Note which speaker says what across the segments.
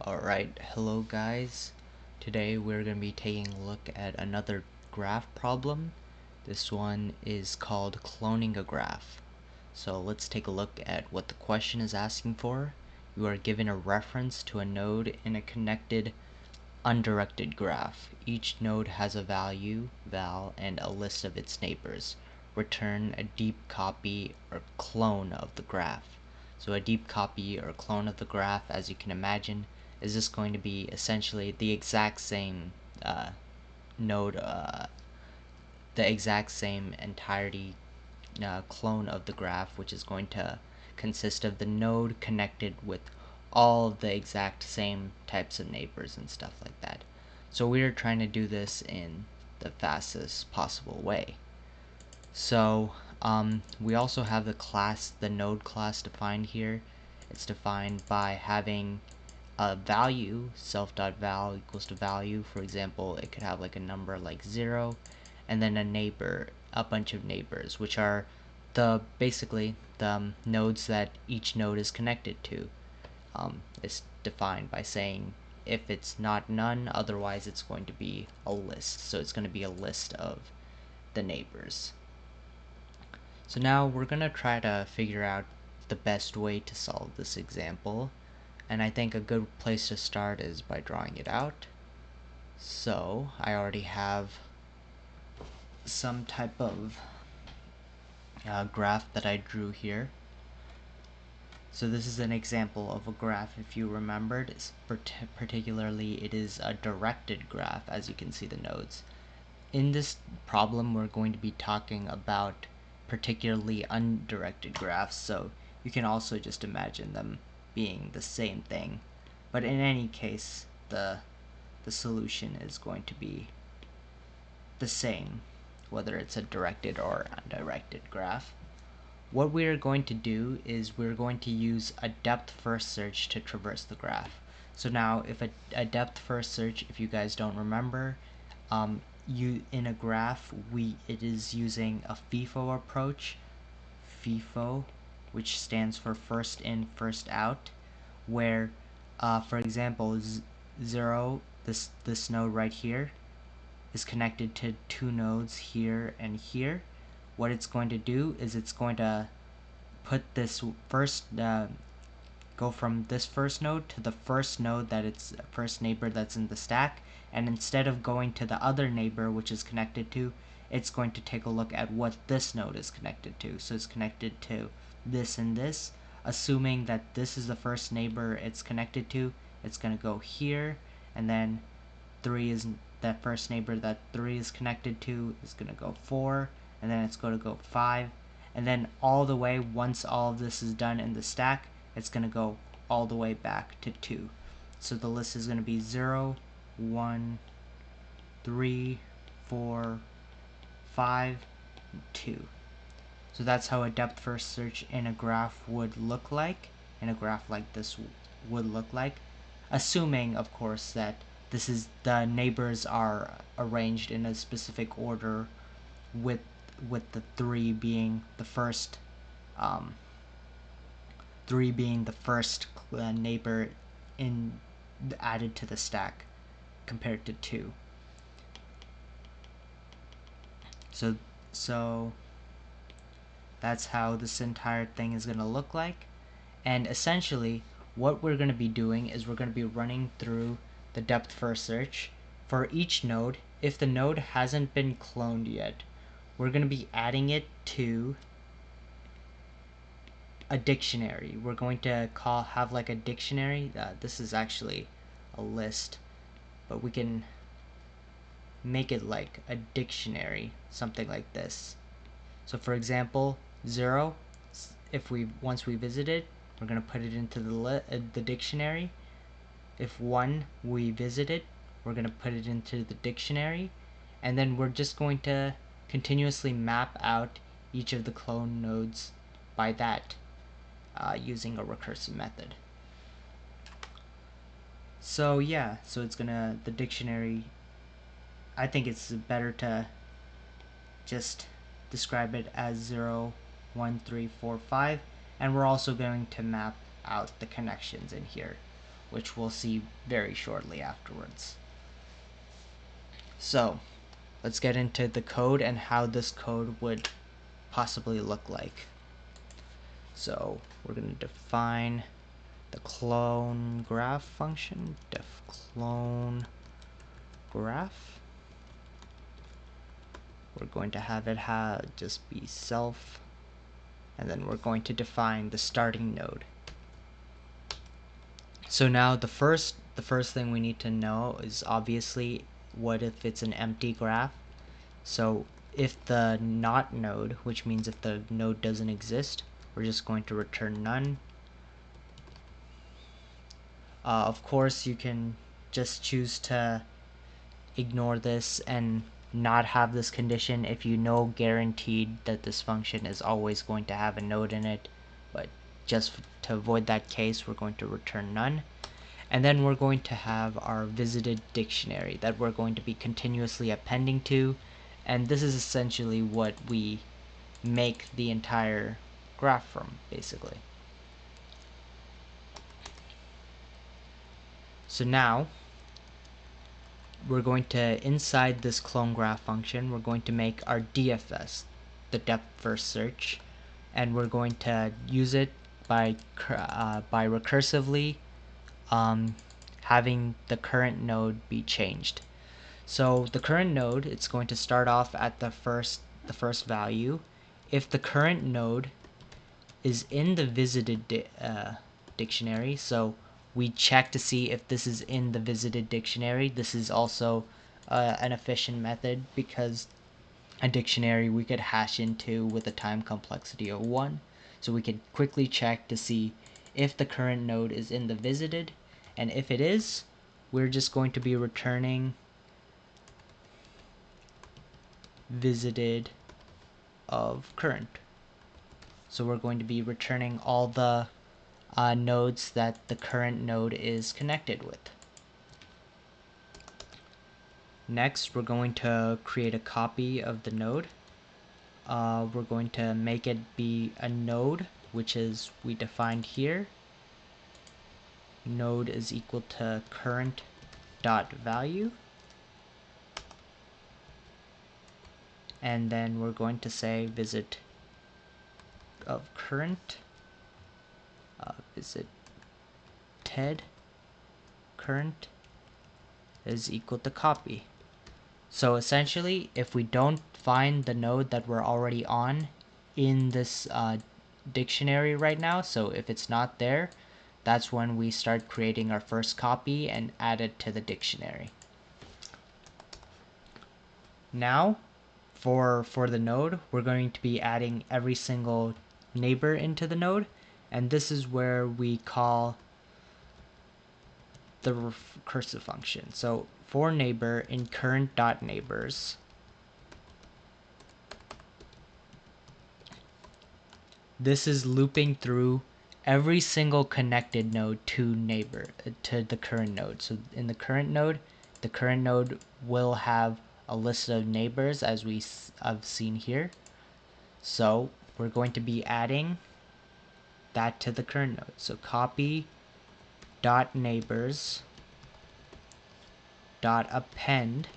Speaker 1: Alright, hello guys. Today we're going to be taking a look at another graph problem. This one is called cloning a graph. So let's take a look at what the question is asking for. You are given a reference to a node in a connected undirected graph. Each node has a value, val, and a list of its neighbors. Return a deep copy or clone of the graph. So a deep copy or clone of the graph, as you can imagine, is just going to be essentially the exact same node, the exact same entirety clone of the graph, which is going to consist of the node connected with all of the exact same types of neighbors and stuff like that. So we're trying to do this in the fastest possible way. So we also have the node class defined here. It's defined by having a value, self.val equals to value. For example, it could have like a number like 0, and then a neighbor, a bunch of neighbors, which are basically the nodes that each node is connected to. It's defined by saying if it's not none, otherwise it's going to be a list. So it's going to be a list of the neighbors. So now we're going to try to figure out the best way to solve this example. And I think a good place to start is by drawing it out. So I already have some type of graph that I drew here. So this is an example of a graph. If you remembered, particularly it is a directed graph, as you can see the nodes. In this problem we're going to be talking about particularly undirected graphs, so you can also just imagine them being the same thing. But in any case, the solution is going to be the same, whether it's a directed or undirected graph. What we are going to do is we're going to use a depth first search to traverse the graph. So now if a depth first search, if you guys don't remember, in a graph it is using a FIFO approach, FIFO, which stands for first in first out, where for example 0, this node right here is connected to two nodes here and here. What it's going to do is it's going to put this go from this first node to the first node that it's first neighbor that's in the stack, and instead of going to the other neighbor which is connected to, it's going to take a look at what this node is connected to. So it's connected to this and this. Assuming that this is the first neighbor it's connected to, it's going to go here, and then 3 is that first neighbor that 3 is connected to is going to go 4, and then it's going to go 5, and then all the way, once all of this is done in the stack, it's going to go all the way back to 2. So the list is going to be 0, 1, 3, 4, 5, 2. So that's how a depth first search in a graph would look like, in a graph like this would look like, assuming of course that the neighbors are arranged in a specific order, with the 3 being the first neighbor added to the stack compared to 2. So that's how this entire thing is going to look like. And essentially what we're going to be doing is we're going to be running through the depth first search for each node. If the node hasn't been cloned yet, we're going to be adding it to a dictionary. We're going to have like a dictionary. This is actually a list, but we can make it like a dictionary, something like this. So for example, 0, once we visit it, we're going to put it into the dictionary. If 1 we visit it, we're going to put it into the dictionary, and then we're just going to continuously map out each of the clone nodes by that using a recursive method. So yeah, so it's gonna, the dictionary, I think it's better to just describe it as 0, 1, 3, 4, 5, and we're also going to map out the connections in here. which we'll see very shortly afterwards. So let's get into the code and how this code would possibly look like. So we're going to define the clone graph function, def clone graph. We're going to have it just be self, and then we're going to define the starting node. So now the first thing we need to know is obviously what if it's an empty graph. So if the not node, which means if the node doesn't exist, we're just going to return none. Of course, you can just choose to ignore this and not have this condition if you know guaranteed that this function is always going to have a node in it, but just to avoid that case, we're going to return none. And then we're going to have our visited dictionary that we're going to be continuously appending to, and this is essentially what we make the entire graph from, basically. So now we're going to, inside this clone graph function, we're going to make our DFS, the depth first search, and we're going to use it by recursively having the current node be changed. So the current node, it's going to start off at the first value. If the current node is in the visited dictionary, so we check to see if this is in the visited dictionary. This is also an efficient method because a dictionary we could hash into with a time complexity of 1. So we could quickly check to see if the current node is in the visited, and if it is, we're just going to be returning visited of current. So we're going to be returning all the nodes that the current node is connected with. Next, we're going to create a copy of the node. We're going to make it be a node, which is we defined here. Node is equal to current dot value. And then we're going to say visit of current, visit TED current is equal to copy. So essentially, if we don't find the node that we're already on in this dictionary right now, so if it's not there, that's when we start creating our first copy and add it to the dictionary. Now, for the node, we're going to be adding every single neighbor into the node, and this is where we call the recursive function. So for neighbor in current.neighbors, this is looping through every single connected node to the current node. So in the current node will have a list of neighbors as we have seen here. So we're going to be adding that to the current node. So copy dot neighbors dot append,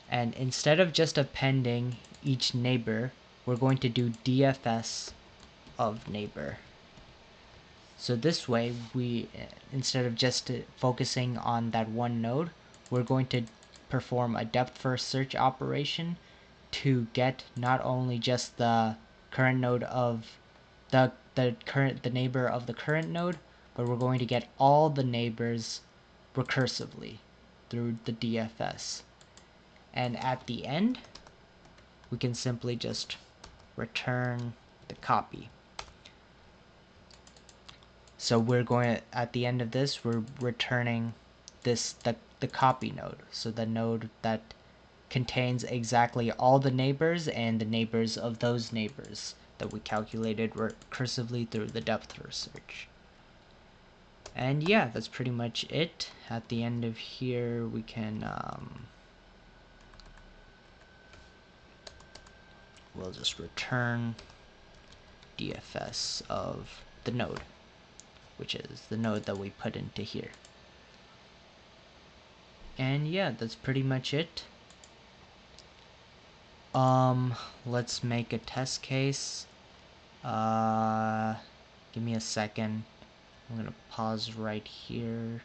Speaker 1: and instead of just appending each neighbor, we're going to do DFS of neighbor. So this way, we, instead of just focusing on that one node, we're going to perform a depth first search operation to get not only just the current node of the neighbor of the current node, but we're going to get all the neighbors recursively through the DFS. And at the end, we can simply just return the copy. So we're going to, at the end of this, we're returning the copy node. So the node that contains exactly all the neighbors and the neighbors of those neighbors that we calculated recursively through the depth first search. And yeah, that's pretty much it. At the end of here, we can we'll just return DFS of the node, which is the node that we put into here. And yeah, that's pretty much it. Let's make a test case. Give me a second. I'm gonna pause right here.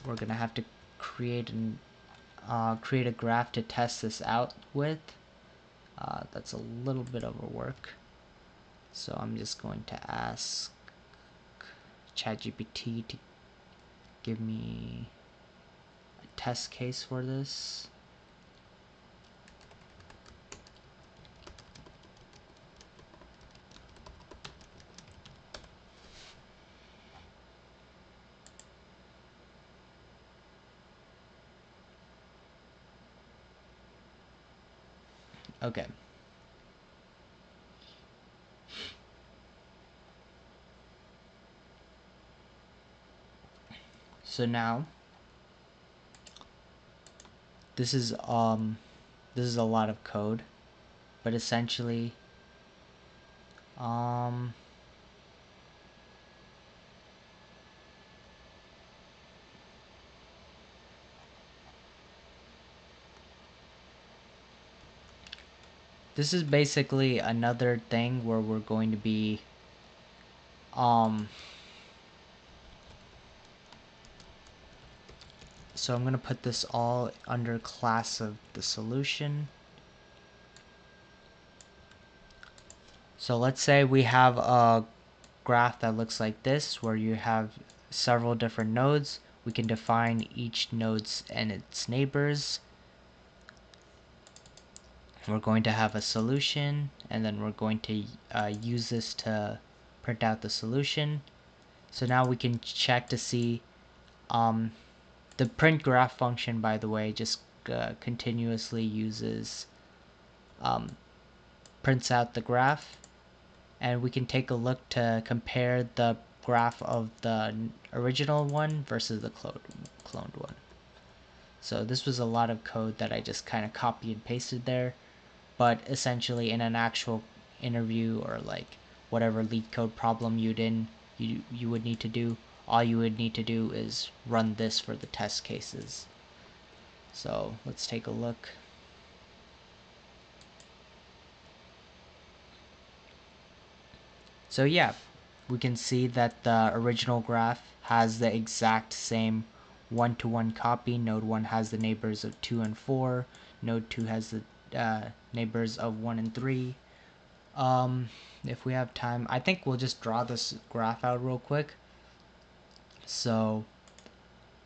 Speaker 1: We're gonna have to create a graph to test this out with. That's a little bit of a work. So I'm just going to ask ChatGPT to give me a test case for this. Okay. So now this is a lot of code, but essentially this is basically another thing where we're going to be so I'm going to put this all under class of the solution. So let's say we have a graph that looks like this, where you have several different nodes. We can define each nodes and its neighbors. We're going to have a solution, and then we're going to use this to print out the solution. So now we can check to see the print graph function, by the way, just continuously uses prints out the graph, and we can take a look to compare the graph of the original one versus the cloned one. So this was a lot of code that I just kind of copy and pasted there, but essentially in an actual interview or like whatever LeetCode problem you would need to do, all you would need to do is run this for the test cases. So let's take a look. So yeah, we can see that the original graph has the exact same one-to-one copy. Node 1 has the neighbors of 2 and 4. Node 2 has the neighbors of 1 and 3. If we have time, I think we'll just draw this graph out real quick. So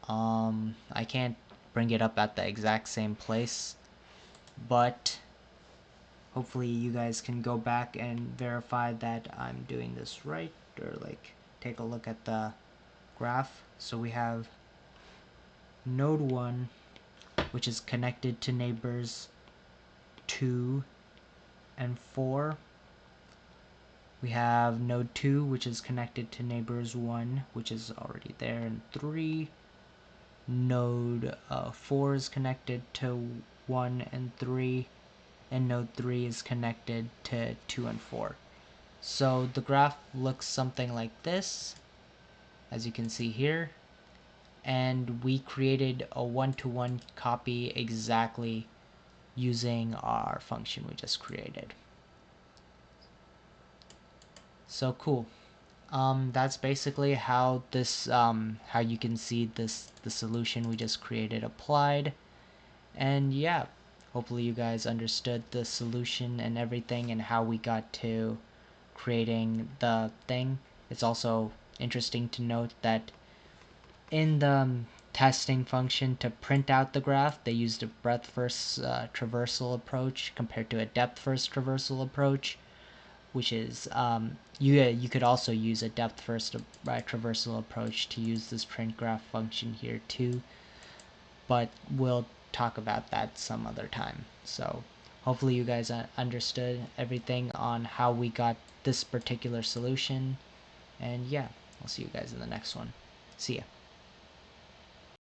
Speaker 1: I can't bring it up at the exact same place, but hopefully you guys can go back and verify that I'm doing this right, or like take a look at the graph. So we have node 1, which is connected to neighbors 2 and 4. We have node 2, which is connected to neighbors 1, which is already there, and 3. Node 4 is connected to 1 and 3, and node 3 is connected to 2 and 4. So the graph looks something like this, as you can see here, and we created a one-to-one copy exactly using our function we just created. So cool. That's basically how this how you can see the solution we just created applied. And yeah, hopefully you guys understood the solution and everything and how we got to creating the thing. It's also interesting to note that in the testing function to print out the graph, they used a breadth first traversal approach compared to a depth first traversal approach, which is you could also use a depth first traversal approach to use this print graph function here too, but we'll talk about that some other time. So hopefully you guys understood everything on how we got this particular solution, and yeah, I'll see you guys in the next one. See ya.